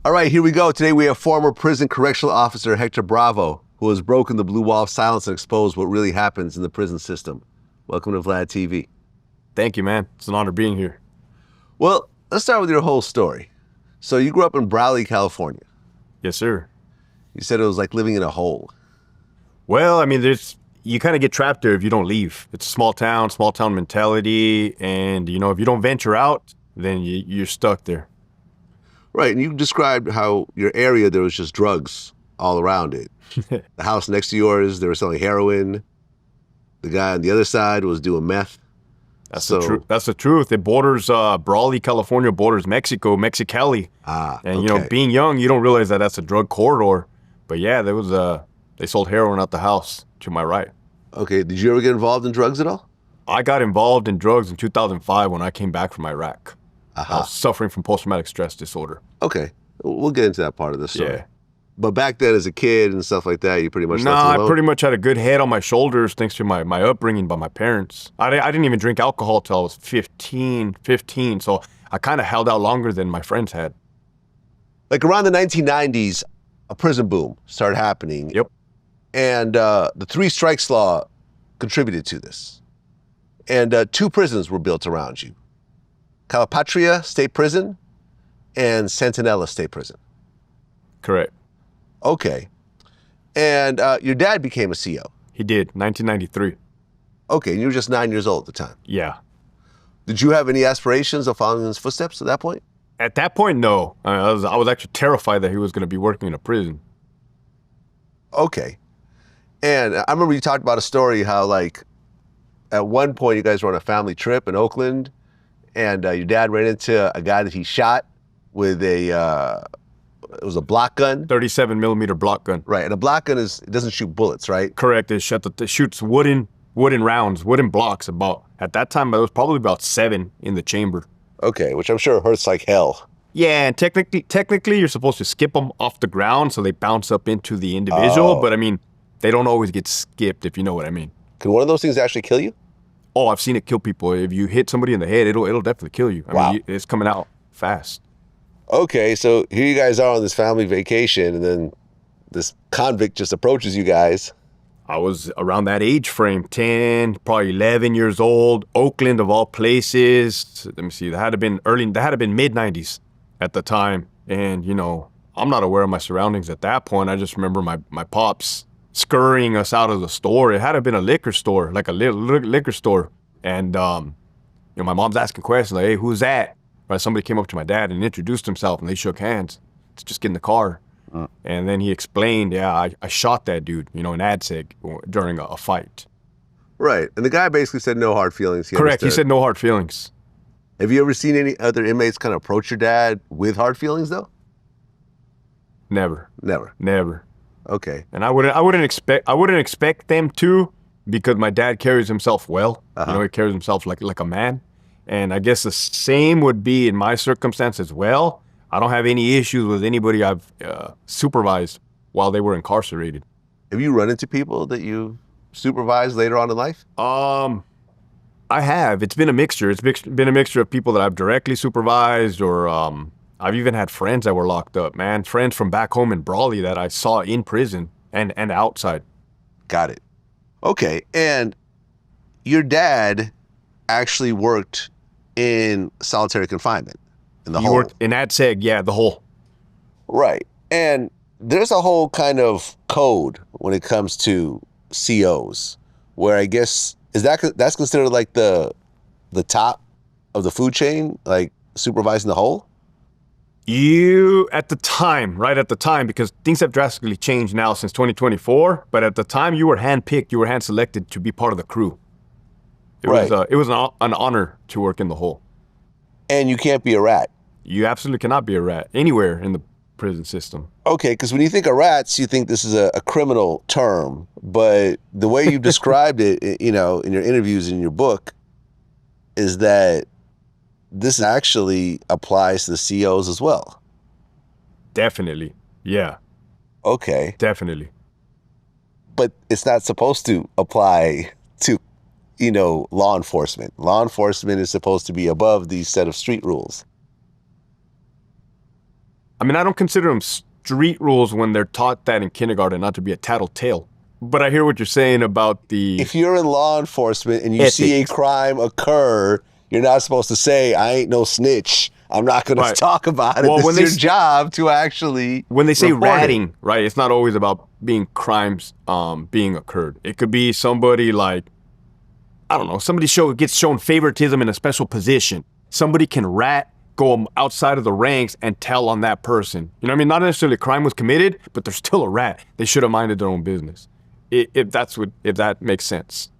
All right, here we go. Today we have former prison correctional officer Hector Bravo, who has broken the blue wall of silence and exposed what really happens in the prison system. Welcome to Vlad TV. Thank you, man. It's an honor being here. Well, let's start with your whole story. So you grew up in Brawley, California. Yes, sir. You said it was like living in a hole. Well, I mean, you kind of get trapped there if you don't leave. It's a small town mentality, and if you don't venture out, then you're stuck there. Right, and you described how your area, there was just drugs all around it. The house next to yours, they were selling heroin. The guy on the other side was doing meth. That's the truth. It borders Brawley, California, borders Mexico, Mexicali. And okay. Being young, you don't realize that that's a drug corridor. But yeah, they sold heroin out the house to my right. Okay, did you ever get involved in drugs at all? I got involved in drugs in 2005 when I came back from Iraq. I was suffering from post-traumatic stress disorder. Okay, we'll get into that part of the story. Yeah. But back then as a kid and stuff like that, you pretty much left I alone? pretty much had a good head on my shoulders thanks to my upbringing by my parents. I didn't even drink alcohol till I was 15, so I kind of held out longer than my friends had. Like around the 1990s, a prison boom started happening. Yep. And the three strikes law contributed to this. And two prisons were built around you. Calipatria State Prison and Centinela State Prison. Correct. Okay. And your dad became a CO. He did, 1993. Okay, and you were just 9 years old at the time. Yeah. Did you have any aspirations of following in his footsteps at that point? At that point, no. I was actually terrified that he was going to be working in a prison. Okay. And I remember you talked about a story how, like, at one point you guys were on a family trip in Oakland, and your dad ran into a guy that he shot with it was a block gun. 37 millimeter block gun. Right, and a block gun it doesn't shoot bullets, right? Correct. It shoots wooden rounds, wooden blocks. At that time, there was probably about 7 in the chamber. Okay, which I'm sure hurts like hell. Yeah, and technically, you're supposed to skip them off the ground so they bounce up into the individual. But I mean, they don't always get skipped, if you know what I mean. Can one of those things actually kill you? Oh, I've seen it kill people. If you hit somebody in the head, it'll definitely kill you. I mean, it's coming out fast. Okay, so here you guys are on this family vacation, and then this convict just approaches you guys. I was around that age frame, 10, probably 11 years old, Oakland of all places. Let me see, that had to been mid-90s at the time. And, I'm not aware of my surroundings at that point. I just remember my pops scurrying us out of the store. It had to have been a liquor store, like a liquor store. And, my mom's asking questions like, hey, who's that? Right, somebody came up to my dad and introduced himself, and they shook hands to just get in the car. And then he explained, I shot that dude, in ADSEG during a fight. Right, and the guy basically said no hard feelings. Correct, he said no hard feelings. Have you ever seen any other inmates kind of approach your dad with hard feelings, though? Never. Okay. And I wouldn't expect them to, because my dad carries himself well. He carries himself like a man. And I guess the same would be in my circumstance as well. I don't have any issues with anybody I've supervised while they were incarcerated. Have you run into people that you supervised later on in life? I have. It's been a mixture. It's been a mixture of people that I've directly supervised, or I've even had friends that were locked up, man. Friends from back home in Brawley that I saw in prison and outside. Got it. Okay, and your dad actually worked in solitary confinement in the hole. He worked in ADSEG, yeah, the hole. Right, and there's a whole kind of code when it comes to COs, where I guess that's considered like the top of the food chain, like supervising the hole? At the time, because things have drastically changed now since 2024, but at the time you were handpicked, you were hand-selected to be part of the crew. It was an honor to work in the hole. And you can't be a rat. You absolutely cannot be a rat anywhere in the prison system. Okay, because when you think of rats, you think this is a criminal term, but the way you've described it, in your interviews in your book, is that this actually applies to the COs as well. Definitely, yeah. Okay. Definitely. But it's not supposed to apply to, law enforcement. Law enforcement is supposed to be above these set of street rules. I mean, I don't consider them street rules when they're taught that in kindergarten, not to be a tattletale. But I hear what you're saying about the If you're in law enforcement and you see a ethics. crime occur, you're not supposed to say, I ain't no snitch. I'm not going Right. to talk about it. Well, This when is they your s- job to actually When they say report it. ratting, right, it's not always about being crimes being occurred. It could be somebody like, I don't know, somebody gets shown favoritism in a special position. Somebody can rat, go outside of the ranks and tell on that person. You know what I mean? Not necessarily a crime was committed, but they're still a rat. They should have minded their own business. If that makes sense.